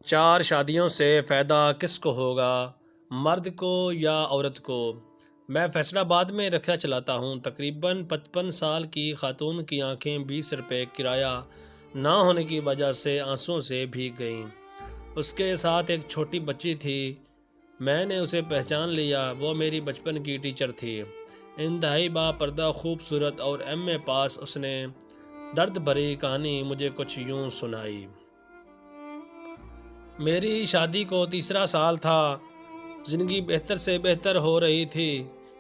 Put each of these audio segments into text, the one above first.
4 شادیوں سے فائدہ کس کو ہوگا، مرد کو یا عورت کو؟ میں فیصل آباد میں رکشہ چلاتا ہوں۔ تقریباً 55 سال کی خاتون کی آنکھیں 20 روپے کرایہ نہ ہونے کی وجہ سے آنسوؤں سے بھیگ گئیں۔ اس کے ساتھ ایک چھوٹی بچی تھی۔ میں نے اسے پہچان لیا، وہ میری بچپن کی ٹیچر تھی۔ انتہائی باپردہ، خوبصورت اور ایم اے پاس۔ اس نے درد بھری کہانی مجھے کچھ یوں سنائی۔ میری شادی کو 3 سال تھا۔ زندگی بہتر سے بہتر ہو رہی تھی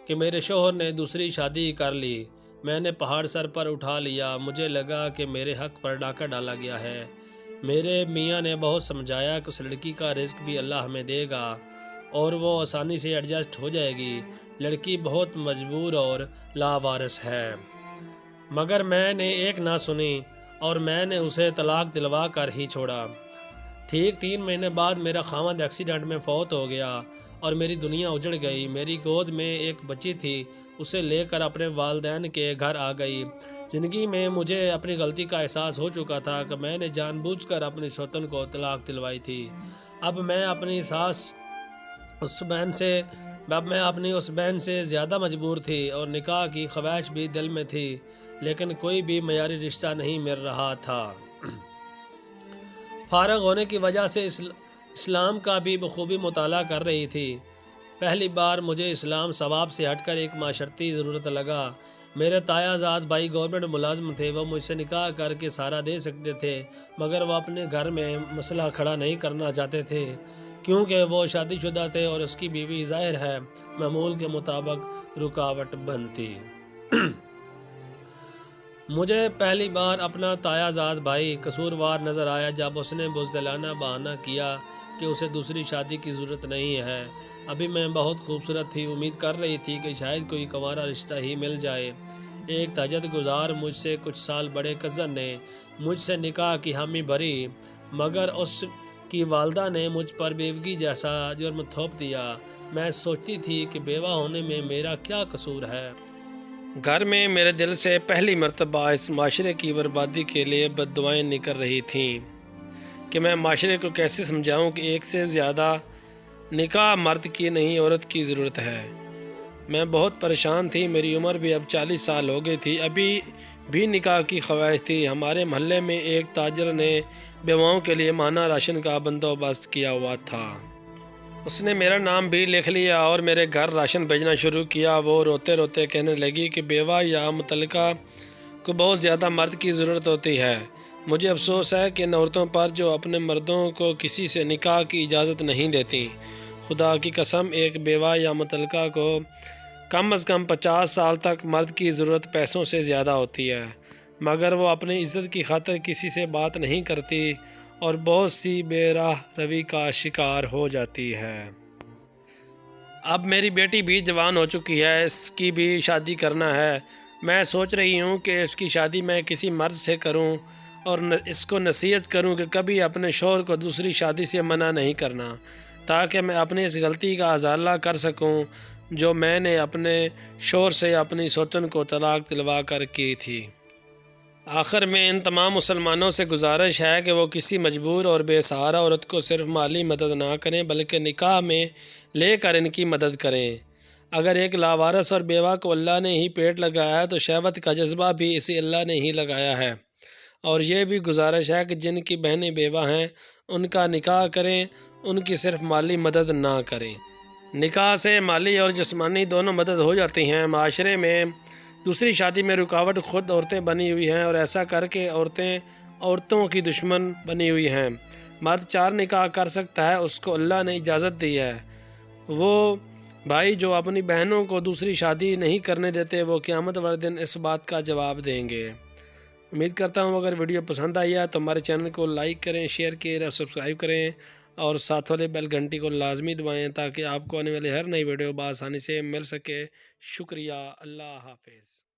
کہ میرے شوہر نے دوسری شادی کر لی۔ میں نے پہاڑ سر پر اٹھا لیا۔ مجھے لگا کہ میرے حق پر ڈاکہ ڈالا گیا ہے۔ میرے میاں نے بہت سمجھایا کہ اس لڑکی کا رزق بھی اللہ ہمیں دے گا اور وہ آسانی سے ایڈجسٹ ہو جائے گی۔ لڑکی بہت مجبور اور لاوارث ہے۔ مگر میں نے ایک نہ سنی اور میں نے اسے طلاق دلوا کر ہی چھوڑا۔ ٹھیک 3 مہینے بعد میرا خاوند ایکسیڈنٹ میں فوت ہو گیا اور میری دنیا اجڑ گئی۔ میری گود میں ایک بچی تھی، اسے لے کر اپنے والدین کے گھر آ گئی۔ زندگی میں مجھے اپنی غلطی کا احساس ہو چکا تھا کہ میں نے جان بوجھ کر اپنی سوتن کو طلاق دلوائی تھی۔ اب میں اپنی اس بہن سے زیادہ مجبور تھی اور نکاح کی خواہش بھی دل میں تھی، لیکن کوئی بھی معیاری رشتہ نہیں مل رہا تھا۔ فارغ ہونے کی وجہ سے اسلام کا بھی بخوبی مطالعہ کر رہی تھی۔ پہلی بار مجھے اسلام ثواب سے ہٹ کر ایک معاشرتی ضرورت لگا۔ میرے تایا زاد بھائی گورنمنٹ ملازم تھے۔ وہ مجھ سے نکاح کر کے سہارا دے سکتے تھے، مگر وہ اپنے گھر میں مسئلہ کھڑا نہیں کرنا چاہتے تھے کیونکہ وہ شادی شدہ تھے اور اس کی بیوی ظاہر ہے معمول کے مطابق رکاوٹ بنتی۔ مجھے پہلی بار اپنا تایا زاد بھائی قصوروار نظر آیا جب اس نے بزدلانہ بہانہ کیا کہ اسے دوسری شادی کی ضرورت نہیں ہے۔ ابھی میں بہت خوبصورت تھی، امید کر رہی تھی کہ شاید کوئی کنوارا رشتہ ہی مل جائے۔ ایک تہجد گزار مجھ سے کچھ سال بڑے کزن نے مجھ سے نکاح کی حامی بھری، مگر اس کی والدہ نے مجھ پر بیوگی جیسا جرم تھوپ دیا۔ میں سوچتی تھی کہ بیوہ ہونے میں میرا کیا قصور ہے۔ گھر میں میرے دل سے پہلی مرتبہ اس معاشرے کی بربادی کے لیے بد دعائیں نکل رہی تھیں کہ میں معاشرے کو کیسے سمجھاؤں کہ ایک سے زیادہ نکاح مرد کی نہیں عورت کی ضرورت ہے۔ میں بہت پریشان تھی۔ میری عمر بھی اب 40 سال ہو گئی تھی، ابھی بھی نکاح کی خواہش تھی۔ ہمارے محلے میں ایک تاجر نے بیواؤں کے لیے ماہانہ راشن کا بندوبست کیا ہوا تھا۔ اس نے میرا نام بھی لکھ لیا اور میرے گھر راشن بھیجنا شروع کیا۔ وہ روتے روتے کہنے لگی کہ بیوہ یا مطلقہ کو بہت زیادہ مرد کی ضرورت ہوتی ہے۔ مجھے افسوس ہے کہ ان عورتوں پر جو اپنے مردوں کو کسی سے نکاح کی اجازت نہیں دیتی۔ خدا کی قسم، ایک بیوہ یا مطلقہ کو کم از کم 50 سال تک مرد کی ضرورت پیسوں سے زیادہ ہوتی ہے، مگر وہ اپنی عزت کی خاطر کسی سے بات نہیں کرتی اور بہت سی بے راہ روی کا شکار ہو جاتی ہے۔ اب میری بیٹی بھی جوان ہو چکی ہے، اس کی بھی شادی کرنا ہے۔ میں سوچ رہی ہوں کہ اس کی شادی میں کسی مرد سے کروں اور اس کو نصیحت کروں کہ کبھی اپنے شوہر کو دوسری شادی سے منع نہیں کرنا، تاکہ میں اپنی اس غلطی کا ازالہ کر سکوں جو میں نے اپنے شوہر سے اپنی سوتن کو طلاق دلوا کر کی تھی۔ آخر میں ان تمام مسلمانوں سے گزارش ہے کہ وہ کسی مجبور اور بے سہارا عورت کو صرف مالی مدد نہ کریں بلکہ نکاح میں لے کر ان کی مدد کریں۔ اگر ایک لاوارث اور بیوہ کو اللہ نے ہی پیٹ لگایا ہے تو شہوت کا جذبہ بھی اسی اللہ نے ہی لگایا ہے۔ اور یہ بھی گزارش ہے کہ جن کی بہنیں بیوہ ہیں ان کا نکاح کریں، ان کی صرف مالی مدد نہ کریں۔ نکاح سے مالی اور جسمانی دونوں مدد ہو جاتی ہیں۔ معاشرے میں دوسری شادی میں رکاوٹ خود عورتیں بنی ہوئی ہیں اور ایسا کر کے عورتوں کی دشمن بنی ہوئی ہیں۔ مرد 4 نکاح کر سکتا ہے، اس کو اللہ نے اجازت دی ہے۔ وہ بھائی جو اپنی بہنوں کو دوسری شادی نہیں کرنے دیتے وہ قیامت والے دن اس بات کا جواب دیں گے۔ امید کرتا ہوں اگر ویڈیو پسند آئی ہے تو ہمارے چینل کو لائک کریں، شیئر کریں اور سبسکرائب کریں اور ساتھ والے بیل گھنٹی کو لازمی دبائیں تاکہ آپ کو آنے والے ہر نئی ویڈیو بآسانی سے مل سکے۔ شکریہ۔ اللہ حافظ۔